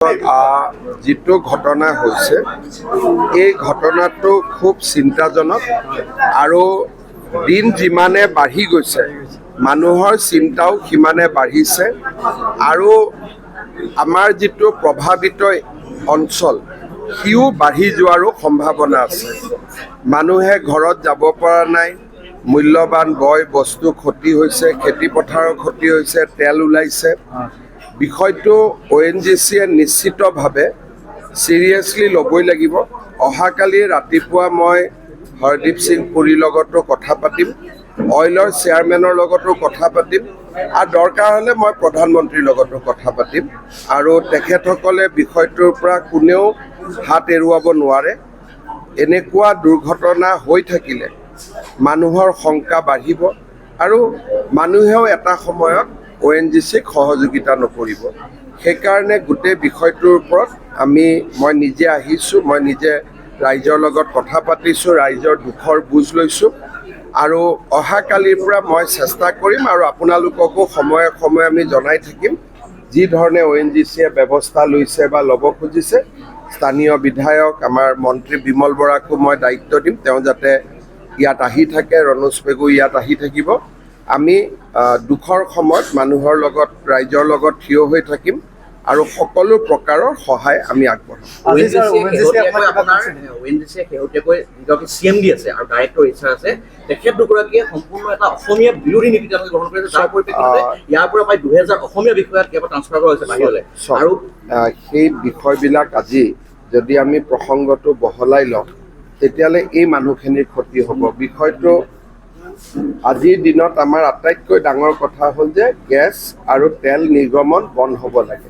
যিটো ঘটনা হৈছে এই ঘটনাটো খুব চিন্তাজনক আৰু দিন যিমানে বাঢ়ি গৈছে মানুহৰ চিন্তাও সিমানে বাঢ়িছে আৰু আমাৰ যিটো প্ৰভাৱিত অঞ্চল সিও বাঢ়ি যোৱাৰো সম্ভাৱনা আছে। মানুহে ঘৰত যাব পৰা নাই, মূল্যৱান বয় বস্তু ক্ষতি হৈছে, খেতি পথাৰৰ ক্ষতি হৈছে, তেল ওলাইছে। বিষয়টো ONGCয়ে নিশ্চিতভাৱে চিৰিয়াছলি ল'বই লাগিব। অহাকালি ৰাতিপুৱা মই হৰদীপ সিং পুৰীৰ লগতো কথা পাতিম, অইলৰ চেয়াৰমেনৰ লগতো কথা পাতিম আৰু দৰকাৰ হ'লে মই প্ৰধানমন্ত্ৰীৰ লগতো কথা পাতিম আৰু তেখেতসকলে বিষয়টোৰ পৰা কোনেও হাত এৰুৱাব নোৱাৰে। এনেকুৱা দুৰ্ঘটনা হৈ থাকিলে মানুহৰ শংকা বাঢ়িব আৰু মানুহেও এটা সময়ত ONGCক সহযোগিতা নকৰিব। সেইকাৰণে গোটেই বিষয়টোৰ ওপৰত মই নিজে আহিছোঁ, মই নিজে ৰাইজৰ লগত কথা পাতিছোঁ, ৰাইজৰ দুখৰ বুজ লৈছোঁ আৰু অহাকালিৰ পৰা মই চেষ্টা কৰিম আৰু আপোনালোককো সময়ে সময়ে আমি জনাই থাকিম যি ধৰণে ONGCয়ে ব্যৱস্থা লৈছে বা ল'ব খুজিছে। স্থানীয় বিধায়ক আমাৰ মন্ত্ৰী বিমল বৰাকো মই দায়িত্ব দিম, তেওঁ যাতে ইয়াত আহি থাকে, ৰণোজ পেগু ইয়াত আহি থাকিব। আমি দুখৰ সময়ত মানুহৰ লগত ৰাইজৰ লগত থিয় হৈ থাকিম আৰু সকলো প্ৰকাৰৰ সহায় আমি আগবঢ়াম। ONGCয়ে শেহতীয়াকৈ যিগৰাকী CMD আছে আৰু ডাইৰেক্টৰ ইচ্ছা আছে তেখেত দুগৰাকীয়ে সম্পূৰ্ণ এটা অসমীয়া বিৰোধী নীতি তেওঁলোকে গ্ৰহণ কৰিছে, যাৰ পৰিপ্ৰেক্ষিততে ইয়াৰ পৰা প্ৰায় 2000 অসমীয়া বিষয়াত কেৱল ট্ৰান্সফাৰ কৰা হৈছে বাহিৰলৈ। আৰু সেই বিষয়বিলাক আজি যদি আমি প্ৰসংগটো বহলাই লওঁ তেতিয়াহ'লে এই মানুহখিনিৰ ক্ষতি হ'ব। বিষয়টো আজিৰ দিনত আমাৰ আটাইতকৈ ডাঙৰ কথা হ'ল যে গেছ আৰু তেল নিৰ্গমন বন্ধ হ'ব লাগে।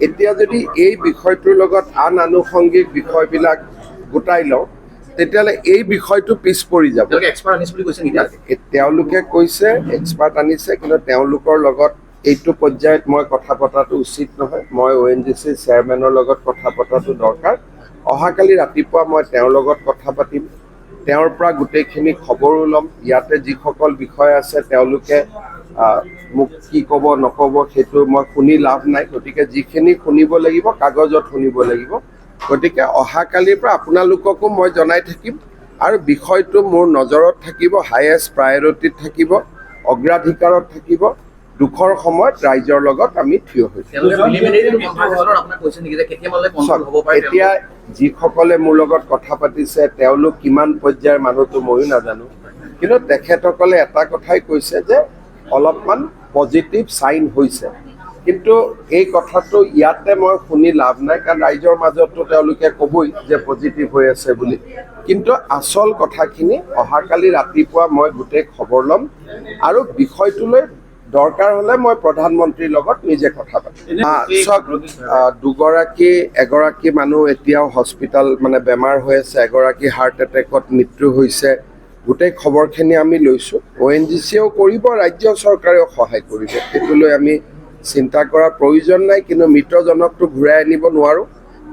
এতিয়া যদি এই বিষয়টোৰ লগত আন আনুষংগিক বিষয়বিলাক গোটাই লওঁ তেতিয়াহ'লে এই বিষয়টো পিছ পৰি যাব। তেওঁলোকে কৈছে এক্সপাৰ্ট আনিছে, কিন্তু তেওঁলোকৰ লগত এইটো পৰ্যায়ত মই কথা পতাটো উচিত নহয়। মই ONGCৰ চেয়াৰমেনৰ লগত কথা পতাটো দৰকাৰ। অহাকালি ৰাতিপুৱা মই তেওঁৰ লগত কথা পাতিম, তেওঁৰ পৰা গোটেইখিনি খবৰো ল'ম। ইয়াতে যিসকল বিষয় আছে তেওঁলোকে মোক কি ক'ব নক'ব সেইটো মই শুনি লাভ নাই, গতিকে যিখিনি শুনিব লাগিব কাগজত শুনিব লাগিব। গতিকে অহাকালিৰ পৰা আপোনালোককো মই জনাই থাকিম আৰু বিষয়টো মোৰ নজৰত থাকিব, হায়েষ্ট প্ৰায়ৰিটিত থাকিব, অগ্ৰাধিকাৰত থাকিব। দুখৰ সময়ত ৰাইজৰ লগত আমি থিয় হৈছোঁ। এতিয়া যিসকলে মোৰ লগত কথা পাতিছে তেওঁলোক কিমান পৰ্যায়ৰ মানুহটো ময়ো নাজানো, কিন্তু তেখেতসকলে এটা কথাই কৈছে যে অলপমান পজিটিভ চাইন হৈছে। কিন্তু এই কথাটো ইয়াতে মই শুনি লাভ নাই, কাৰণ ৰাইজৰ মাজতো তেওঁলোকে ক'বই যে পজিটিভ হৈ আছে বুলি। কিন্তু আচল কথাখিনি অহাকালি ৰাতিপুৱা মই গোটেই খবৰ ল'ম আৰু বিষয়টোলৈ দৰকাৰ হ'লে মই প্ৰধানমন্ত্ৰীৰ লগত নিজে কথা পাতিম। এগৰাকী মানুহ এতিয়াও হস্পিটেল বেমাৰ হৈ আছে, এগৰাকী হাৰ্ট এটেকত মৃত্যু হৈছে। গোটেই খবৰখিনি আমি লৈছোঁ। ONGCয়েও কৰিব, ৰাজ্য চৰকাৰেও সহায় কৰিব, সেইটো লৈ আমি চিন্তা কৰাৰ প্ৰয়োজন নাই। কিন্তু মৃতজনকটো ঘূৰাই আনিব নোৱাৰোঁ,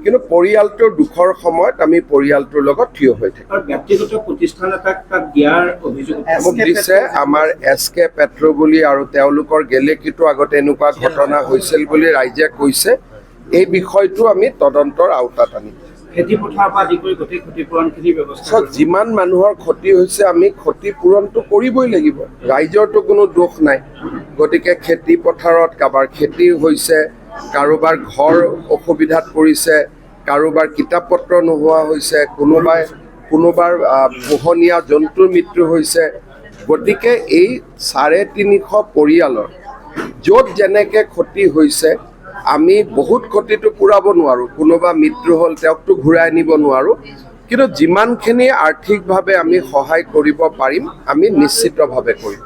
কিন্তু পৰিয়ালটোৰ দুখৰ সময়ত আমি পৰিয়ালটোৰ লগত থিয় হৈ থাকিম। ব্যক্তিগত প্ৰতিষ্ঠান এটাক তাত দিয়াৰ অভিযোগ মোক দিছে আমাৰ SK পেট্ৰ বুলি, আৰু তেওঁলোকৰ গেলেকীতো আগতে এনেকুৱা ঘটনা হৈছিল বুলি ৰাইজে কৈছে। এই বিষয়টো আমি তদন্তৰ আওতাত আনিম। খেতি পথাৰৰ পৰা আদি কৰি গোটেই ক্ষতিপূৰণখিনি ব্যৱস্থা যিমান মানুহৰ ক্ষতি হৈছে আমি ক্ষতিপূৰণটো কৰিবই লাগিব। ৰাইজৰতো কোনো দোষ নাই। গতিকে খেতি পথাৰত কাৰোবাৰ খেতি হৈছে, কাৰোবাৰ ঘৰ অসুবিধাত পৰিছে, কাৰোবাৰ কিতাপ পত্ৰ নোহোৱা হৈছে, কোনোবাৰ পোহনীয়া জন্তুৰ মৃত্যু হৈছে। গতিকে এই 350 পৰিয়ালৰ য'ত যেনেকৈ ক্ষতি হৈছে আমি বহুত ক্ষতিটো পূৰাব নোৱাৰোঁ। কোনোবা মৃত্যু হ'ল তেওঁকতো ঘূৰাই আনিব নোৱাৰোঁ, কিন্তু যিমানখিনি আৰ্থিকভাৱে আমি সহায় কৰিব পাৰিম আমি নিশ্চিতভাৱে কৰিম।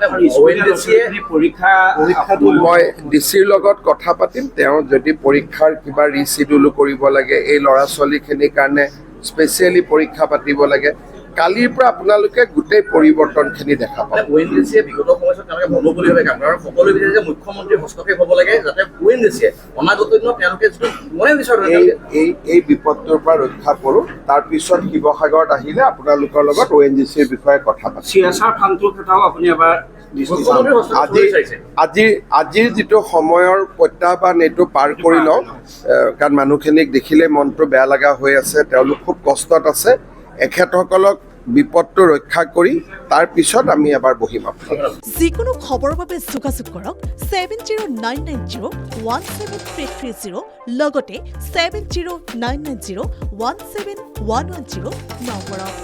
মই DCৰ লগত কথা পাতিম, তেওঁ যদি পৰীক্ষাৰ কিবা ৰিচিডিউলো কৰিব লাগে, এই ল'ৰা ছোৱালীখিনিৰ কাৰণে স্পেচিয়েলি পৰীক্ষা পাতিব লাগে, কালিৰ পৰা আপোনালোকে গোটেই পৰিৱৰ্তনখিনি দেখা পাব। ONGCয়ে বিগত সময়ছোৱাত তেওঁলোকে মনোবলীভাৱে কাম কৰে আৰু সকলো বিচাৰে যে মুখ্যমন্ত্ৰীৰ হস্তক্ষেপ হ'ব লাগে, যাতে ONGCয়ে অনাগত দিনত তেওঁলোকে যিটো মনে বিচাৰে এই বিপদটোৰ পৰা ৰক্ষা কৰোঁ। তাৰপিছত শিৱসাগৰত আহিলে আপোনালোকৰ লগত ONGCৰ বিষয়ে কথা পাতিম। CSR ফাণ্ডটোৰ কথাও আপুনি এবাৰ মুখ্যমন্ত্ৰীৰ হস্তক্ষেপ আজি বিচাৰিছে। আজিৰ যিটো সময়ৰ প্ৰত্যাহ্বান এইটো পাৰ কৰি লওঁ কাৰণ মানুহখিনিক দেখিলে মনটো বেয়া লগা হৈ আছে, তেওঁলোক খুব কষ্টত আছে। এখেতসকলক বিপদটো ৰক্ষা কৰি তাৰ পিছত আমি এবাৰ বহিম আপোনালোক। যিকোনো খবৰৰ বাবে যোগাযোগ কৰক 7099017330 লগতে 7099017110 নম্বৰত।